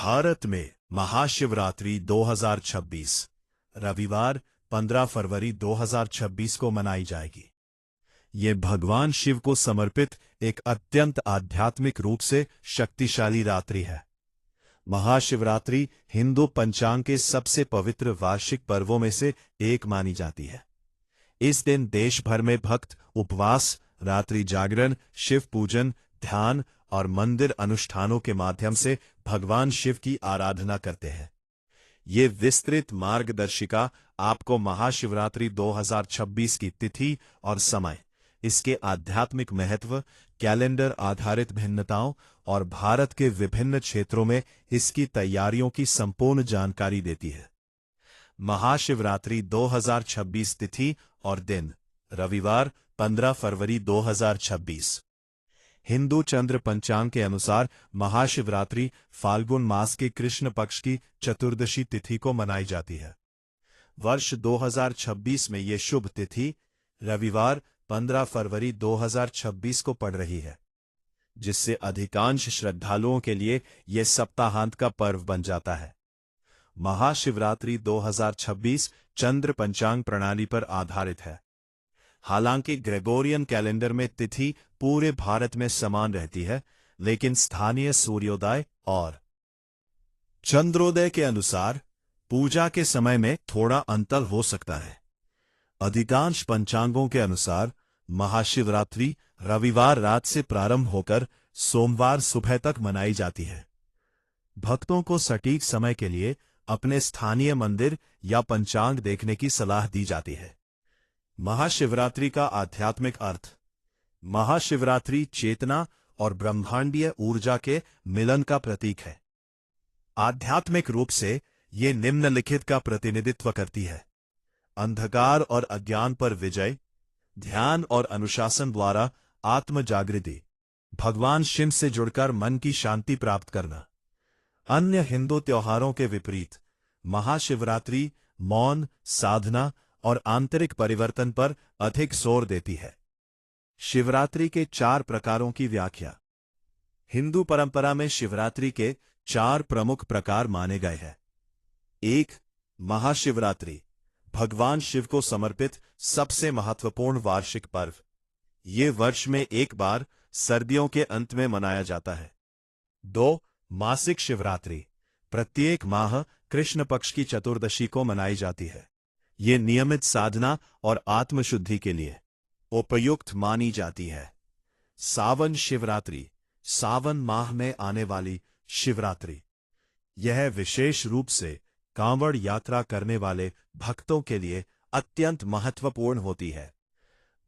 भारत में महाशिवरात्रि 2026 रविवार 15 फरवरी 2026 को मनाई जाएगी। ये भगवान शिव को समर्पित एक अत्यंत आध्यात्मिक रूप से शक्तिशाली रात्रि है। महाशिवरात्रि हिंदू पंचांग के सबसे पवित्र वार्षिक पर्वों में से एक मानी जाती है। इस दिन देश भर में भक्त उपवास, रात्रि जागरण, शिव पूजन, ध्यान और मंदिर अनुष्ठानों के माध्यम से भगवान शिव की आराधना करते हैं। ये विस्तृत मार्गदर्शिका आपको महाशिवरात्रि 2026 की तिथि और समय, इसके आध्यात्मिक महत्व, कैलेंडर आधारित भिन्नताओं और भारत के विभिन्न क्षेत्रों में इसकी तैयारियों की संपूर्ण जानकारी देती है। महाशिवरात्रि 2026 तिथि और दिन रविवार 15 फरवरी 2026। हिंदू चंद्र पंचांग के अनुसार महाशिवरात्रि फाल्गुन मास के कृष्ण पक्ष की चतुर्दशी तिथि को मनाई जाती है। वर्ष 2026 में ये शुभ तिथि रविवार 15 फरवरी 2026 को पड़ रही है, जिससे अधिकांश श्रद्धालुओं के लिए यह सप्ताहांत का पर्व बन जाता है। महाशिवरात्रि 2026 चंद्र पंचांग प्रणाली पर आधारित है। हालांकि ग्रेगोरियन कैलेंडर में तिथि पूरे भारत में समान रहती है, लेकिन स्थानीय सूर्योदय और चंद्रोदय के अनुसार पूजा के समय में थोड़ा अंतर हो सकता है। अधिकांश पंचांगों के अनुसार महाशिवरात्रि रविवार रात से प्रारंभ होकर सोमवार सुबह तक मनाई जाती है। भक्तों को सटीक समय के लिए अपने स्थानीय मंदिर या पंचांग देखने की सलाह दी जाती है। महाशिवरात्रि का आध्यात्मिक अर्थ। महाशिवरात्रि चेतना और ब्रह्मांडीय ऊर्जा के मिलन का प्रतीक है। आध्यात्मिक रूप से ये निम्नलिखित का प्रतिनिधित्व करती है: अंधकार और अज्ञान पर विजय, ध्यान और अनुशासन द्वारा आत्म जागृति, भगवान शिव से जुड़कर मन की शांति प्राप्त करना। अन्य हिंदू त्योहारों के विपरीत महाशिवरात्रि मौन, साधना और आंतरिक परिवर्तन पर अधिक जोर देती है। शिवरात्रि के 4 प्रकारों की व्याख्या। हिंदू परंपरा में शिवरात्रि के 4 प्रमुख प्रकार माने गए हैं। 1. महाशिवरात्रि भगवान शिव को समर्पित सबसे महत्वपूर्ण वार्षिक पर्व। ये वर्ष में एक बार सर्दियों के अंत में मनाया जाता है। 2. मासिक शिवरात्रि प्रत्येक माह कृष्ण पक्ष की चतुर्दशी को मनाई जाती है। ये नियमित साधना और आत्मशुद्धि के लिए उपयुक्त मानी जाती है। सावन शिवरात्रि सावन माह में आने वाली शिवरात्रि। यह विशेष रूप से कांवड़ यात्रा करने वाले भक्तों के लिए अत्यंत महत्वपूर्ण होती है।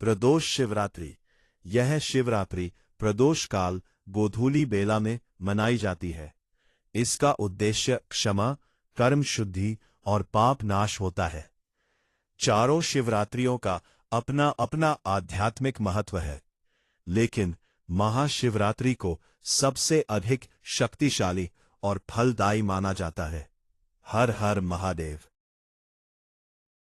प्रदोष शिवरात्रि यह शिवरात्रि प्रदोष काल गोधूली बेला में मनाई जाती है। इसका उद्देश्य क्षमा, कर्म शुद्धि और पाप नाश होता है। चारों शिवरात्रियों का अपना अपना आध्यात्मिक महत्व है, लेकिन महाशिवरात्रि को सबसे अधिक शक्तिशाली और फलदायी माना जाता है। हर हर महादेव।